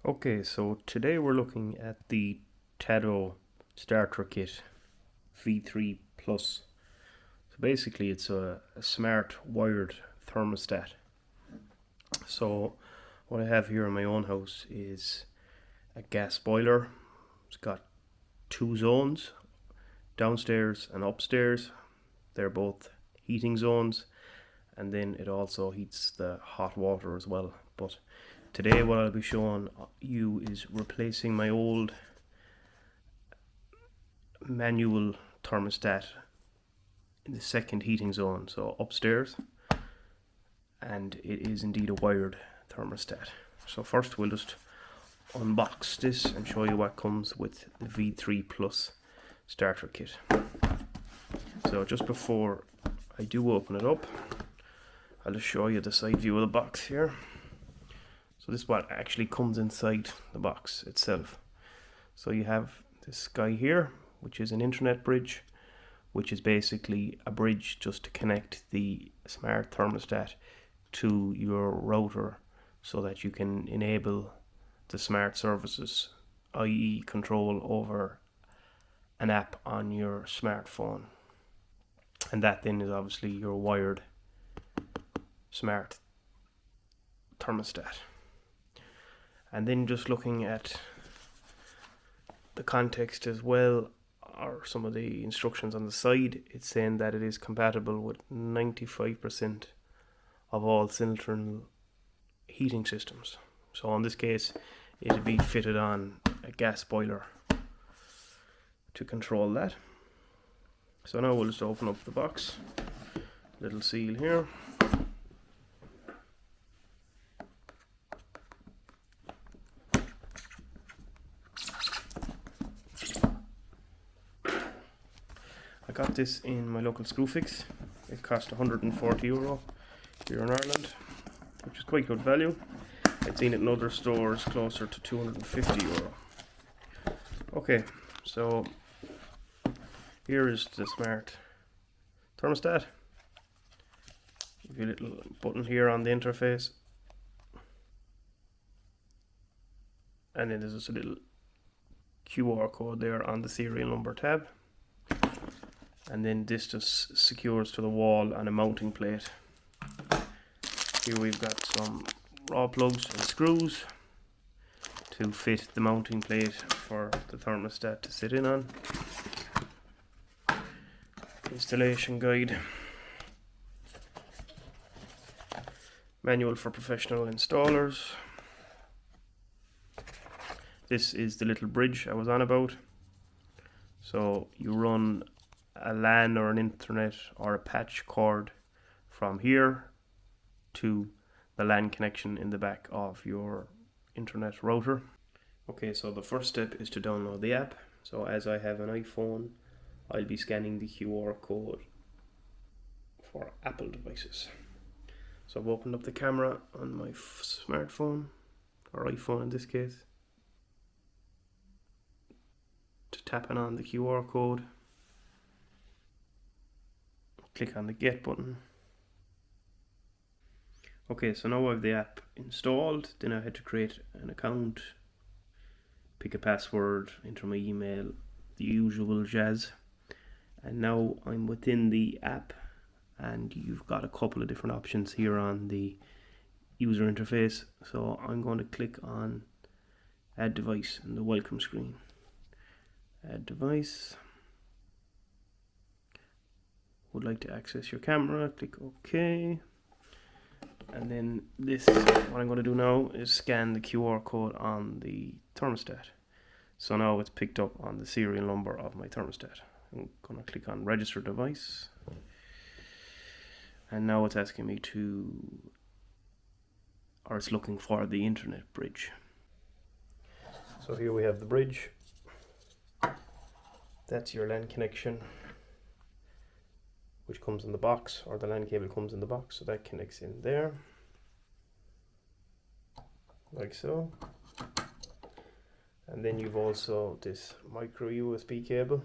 Okay, so today we're looking at the Tado Starter Kit V3 Plus. So basically it's a smart wired thermostat. So what I have here in my own house is a gas boiler. It's got two zones, downstairs and upstairs. They're both heating zones, and then it also heats the hot water as well. But today what I'll be showing you is replacing my old manual thermostat in the second heating zone, so upstairs, and it is indeed a wired thermostat. So first we'll just unbox this and show you what comes with the V3 Plus starter kit. So just before I do open it up, I'll just show you the side view of the box here. So this is what actually comes inside the box itself. So you have this guy here, which is an internet bridge, which is basically a bridge just to connect the smart thermostat to your router so that you can enable the smart services, i.e. control over an app on your smartphone. And that then is obviously your wired smart thermostat. And then just looking at the context as well, or some of the instructions on the side, it's saying that it is compatible with 95% of all central heating systems. So in this case, it'll be fitted on a gas boiler to control that. So now we'll just open up the box, little seal here. I got this in my local Screwfix. It cost €140 here in Ireland, which is quite good value. I'd seen it in other stores closer to €250. Okay, so here is the smart thermostat. Give you a little button here on the interface, and then there's just a little QR code there on the serial number tab. And then this just secures to the wall on a mounting plate. Here we've got some raw plugs and screws to fit the mounting plate for the thermostat to sit in on. Installation guide. Manual for professional installers. This is the little bridge I was on about. So you run a LAN or an internet or a patch cord from here to the LAN connection in the back of your internet router. Okay, so the first step is to download the app. So as I have an iPhone, I'll be scanning the QR code for Apple devices. So I've opened up the camera on my smartphone, or iPhone in this case, to tapping on the QR code. Click on the get button. Okay, so now I have the app installed. Then I had to create an account, pick a password, enter my email, the usual jazz. And now I'm within the app, and you've got a couple of different options here on the user interface. So I'm going to click on add device in the welcome screen. Add device. Would like to access your camera, click OK. And then this, what I'm going to do now is scan the QR code on the thermostat. So now it's picked up on the serial number of my thermostat. I'm going to click on register device. And now it's asking me to, or it's looking for the internet bridge. So here we have the bridge. That's your LAN connection, which comes in the box, or the LAN cable comes in the box, so that connects in there, like so. And then you've also this micro USB cable,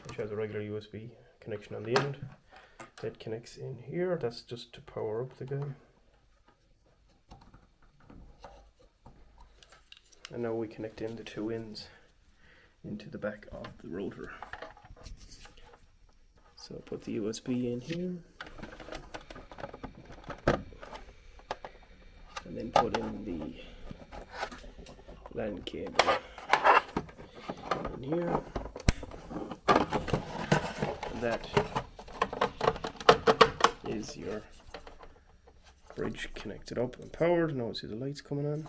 which has a regular USB connection on the end. That connects in here. That's just to power up the guy. And now we connect in the two ends into the back of the rotor. So put the USB in here, and then put in the LAN cable in here. And that is your bridge connected up and powered. Now see the lights coming on.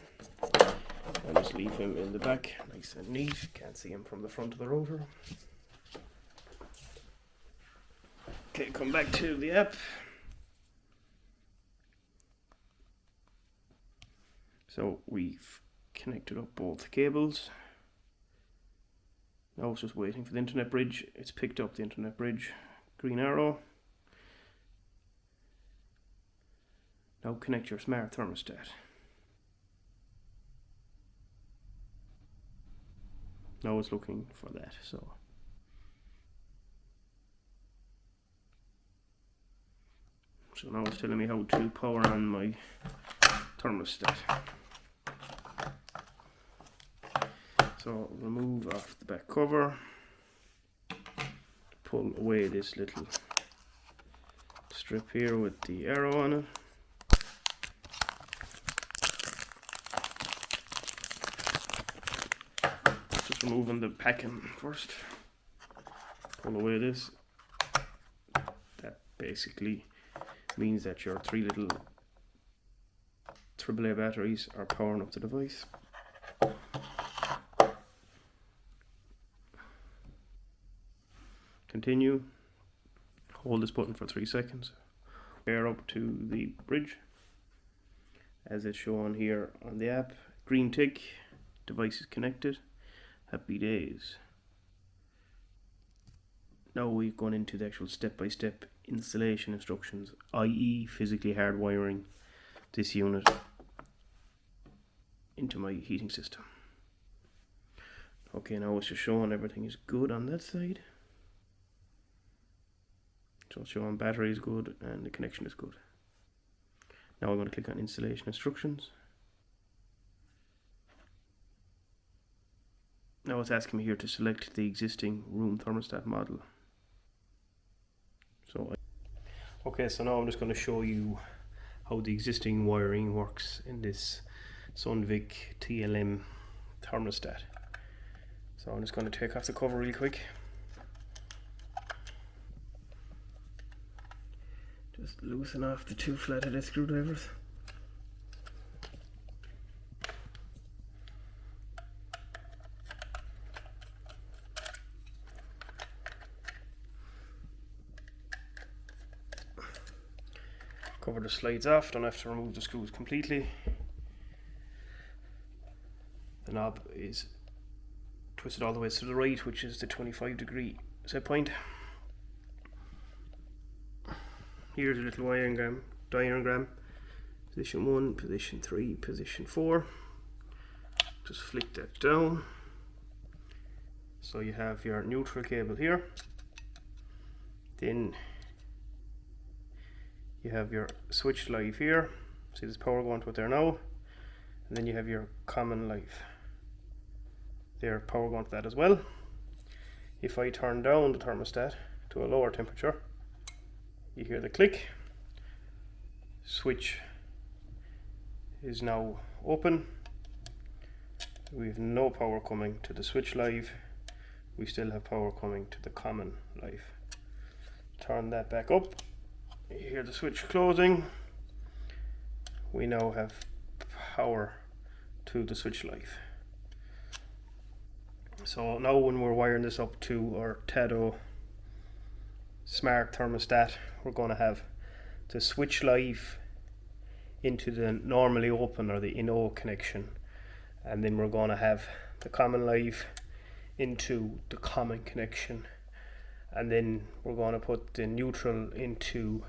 I'll just leave him in the back, nice and neat. Can't see him from the front of the rotor. Okay, come back to the app. So we've connected up both cables. Now it's just waiting for the internet bridge. It's picked up the internet bridge, green arrow. Now connect your smart thermostat. Now it's looking for that, so. So now it's telling me how to power on my thermostat. So remove off the back cover, pull away this little strip here with the arrow on it. Just removing the packing first. Pull away this. That basically means that your three little AAA batteries are powering up the device. Continue. Hold this button for 3 seconds. Pair up to the bridge as it's shown here on the app. Green tick, device is connected. Happy days. Now we've gone into the actual step-by-step installation instructions, i.e. physically hardwiring this unit into my heating system. Okay, now it's just showing everything is good on that side. So it's showing battery is good and the connection is good. Now I'm going to click on installation instructions. Now it's asking me here to select the existing room thermostat model. Okay, so now I'm just going to show you how the existing wiring works in this Sunvic TLM thermostat. So I'm just going to take off the cover real quick. Just loosen off the two flathead screwdrivers. Cover the slides off, don't have to remove the screws completely. The knob is twisted all the way to the right, which is the 25-degree set point. Here's a little wiring diagram. Position 1, position 3, position 4. Just flick that down. So you have your neutral cable here. Then you have your switch live here. See this power going to it there now. And then you have your common live. There, power going to that as well. If I turn down the thermostat to a lower temperature, you hear the click. Switch is now open. We have no power coming to the switch live. We still have power coming to the common live. Turn that back up. You hear the switch closing. We now have power to the switch live. So now when we're wiring this up to our Tado Smart Thermostat, we're going to have the switch live into the normally open or the in-O connection, and then we're going to have the common live into the common connection, and then we're going to put the neutral into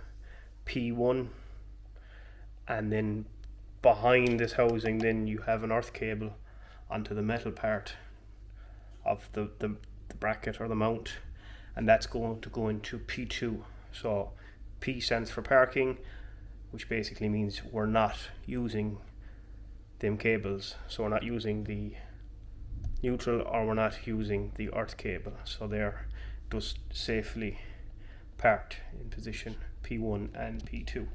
P1, and then behind this housing then you have an earth cable onto the metal part of the bracket or the mount, and that's going to go into P2. So P stands for parking, which basically means we're not using them cables, so we're not using the neutral or we're not using the earth cable, so they're just safely parked in position P1 and P2.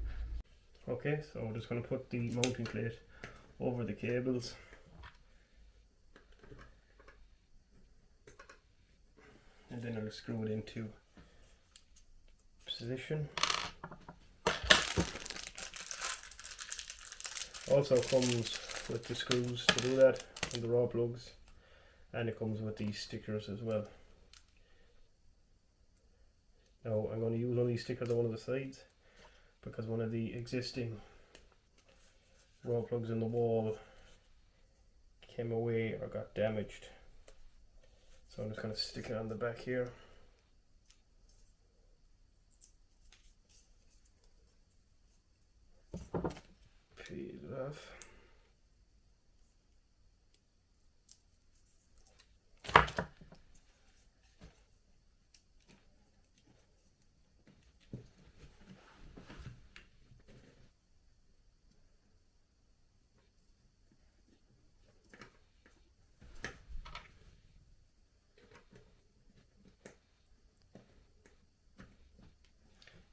Okay, so we're just going to put the mounting plate over the cables, and then I'll screw it into position. Also comes with the screws to do that and the raw plugs, and it comes with these stickers as well. Now I'm going to use one of these stickers on one of the sides because one of the existing raw plugs in the wall came away or got damaged, so I'm just going to stick it on the back here. Peel it off.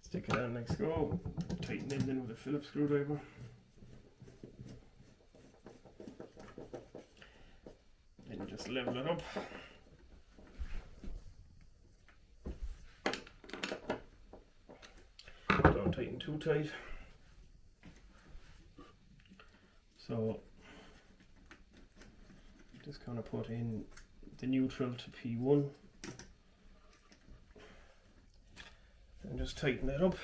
Stick it on like so, tighten it in with a Phillips screwdriver. Then just level it up. Don't tighten too tight. So just kind of put in the neutral to P1 and just tighten it up.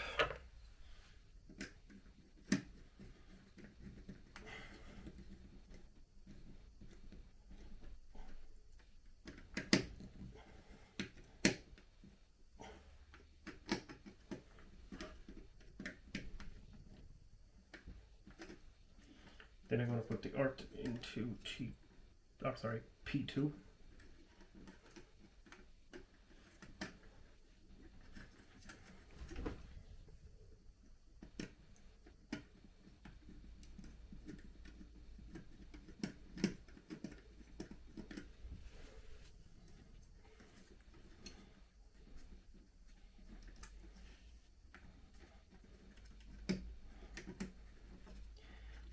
Then I'm going to put the earth into P2.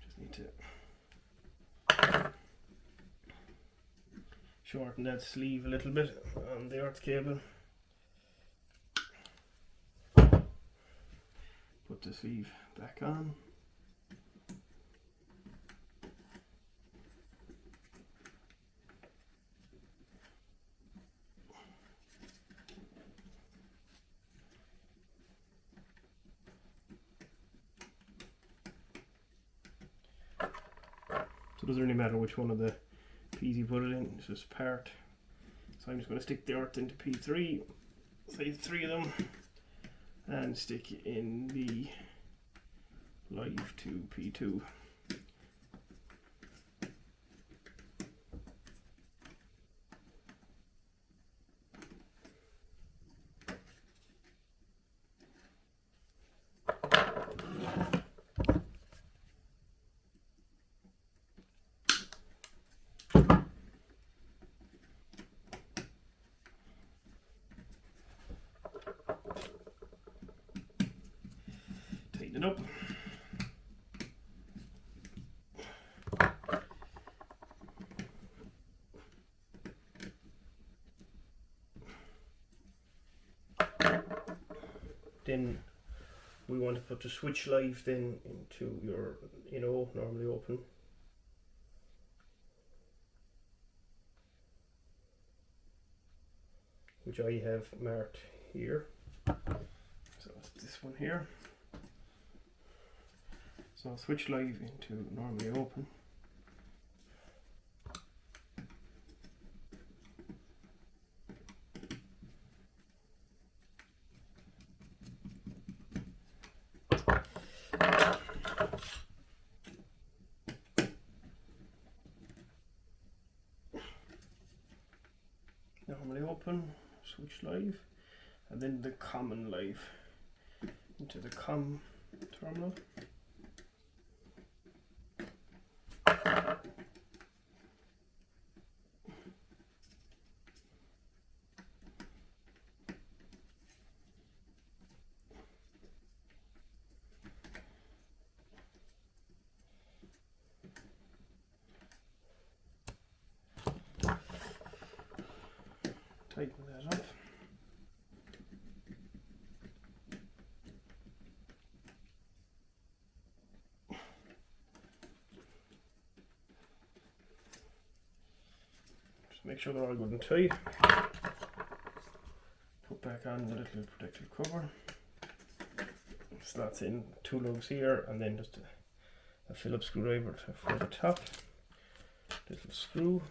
Just need to shorten that sleeve a little bit on the earth cable. Put the sleeve back on. So it doesn't really matter which one of the P's you put it in, it's just part. So I'm just going to stick the earth into P3, say 3 of them, and stick in the live to P2. Tighten it up. Then we want to put the switch live then into your normally open. Which I have marked here. So it's this one here. So I'll switch live into normally open. Normally open, switch live, and then the common live into the COM terminal. Just make sure they're all good and tight. Put back on the little protective cover. Slots in 2 lugs here, and then just a Phillips screwdriver for the top. Little screw.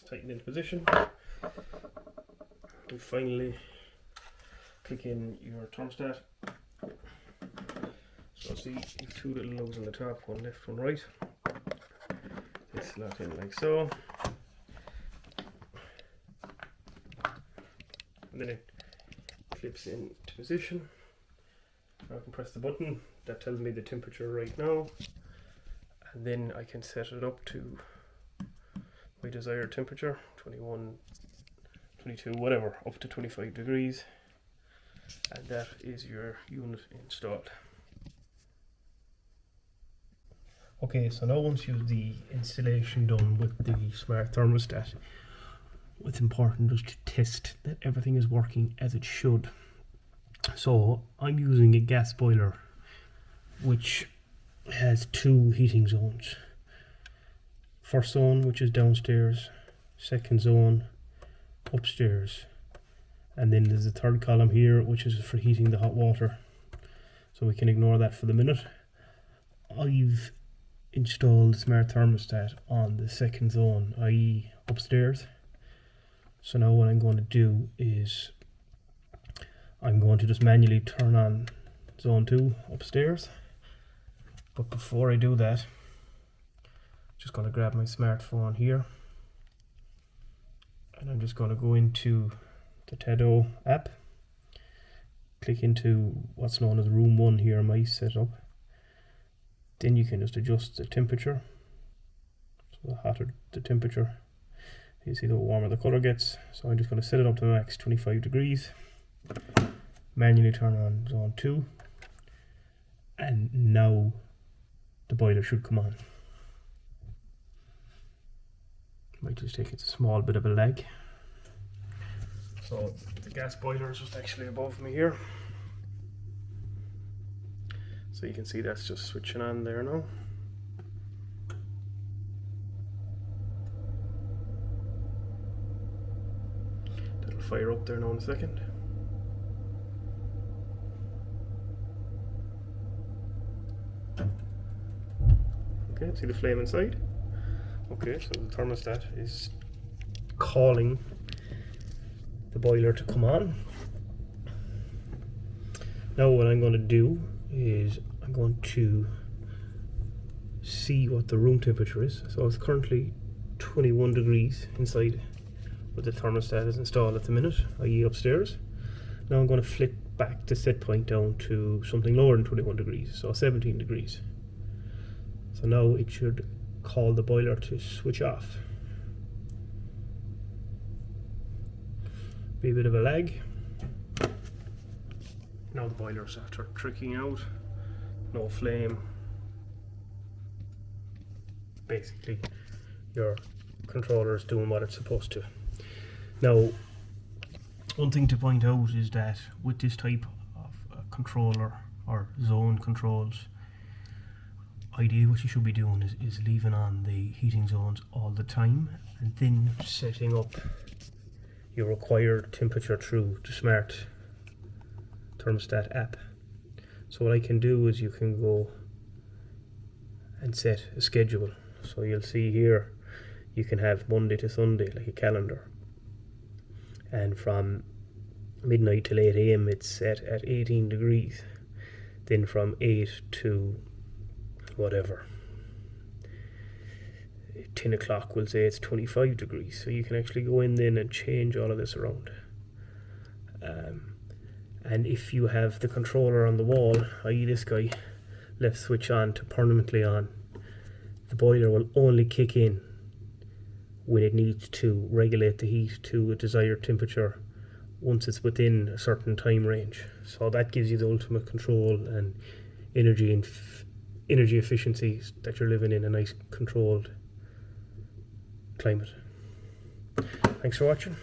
Tighten into position. And finally click in your thermostat. So see, you have 2 little lugs on the top, one left, one right. They slot in like so. And then it clips into position. I can press the button, that tells me the temperature right now. And then I can set it up to my desired temperature, 21, 22, whatever, up to 25 degrees. And that is your unit installed. Okay, so now once you have the installation done with the Smart Thermostat, it's important just to test that everything is working as it should. So I'm using a gas boiler which has 2 heating zones. First zone, which is downstairs, second zone upstairs, and then there's a third column here which is for heating the hot water, so we can ignore that for the minute. I've installed the Smart Thermostat on the second zone, i.e. upstairs. So now what I'm going to do is I'm going to just manually turn on zone 2 upstairs, but before I do that, just going to grab my smartphone here, and I'm just going to go into the Tado app, click into what's known as room 1 here, my setup. Then you can just adjust the temperature. So the hotter the temperature, you see the warmer the color gets. So I'm just going to set it up to max 25 degrees, manually turn on zone 2, and now the boiler should come on. Might just take it a small bit of a lag. So the gas boiler is just actually above me here. So you can see that's just switching on there now. That'll fire up there now in a second. Okay, see the flame inside? Okay, so the thermostat is calling the boiler to come on. Now what I'm going to do is I'm going to see what the room temperature is. So it's currently 21 degrees inside where the thermostat is installed at the minute, i.e. upstairs. Now I'm going to flip back the set point down to something lower than 21 degrees, so 17 degrees. So now it should call the boiler to switch off. Be a bit of a lag. Now the boiler's after tricking out, no flame. Basically your controller is doing what it's supposed to. Now one thing to point out is that with this type of controller or zone controls, ideally what you should be doing is leaving on the heating zones all the time and then setting up your required temperature through the Smart Thermostat app. So what I can do is you can go and set a schedule. So you'll see here you can have Monday to Sunday, like a calendar, and from midnight till 8 AM it's set at 18 degrees. Then from 8 to whatever 10 o'clock we'll say it's 25 degrees. So you can actually go in then and change all of this around. And if you have the controller on the wall, i.e. this guy, left switch on to permanently on, the boiler will only kick in when it needs to regulate the heat to a desired temperature once it's within a certain time range. So that gives you the ultimate control and energy efficiency that you're living in a nice controlled climate. Thanks for watching.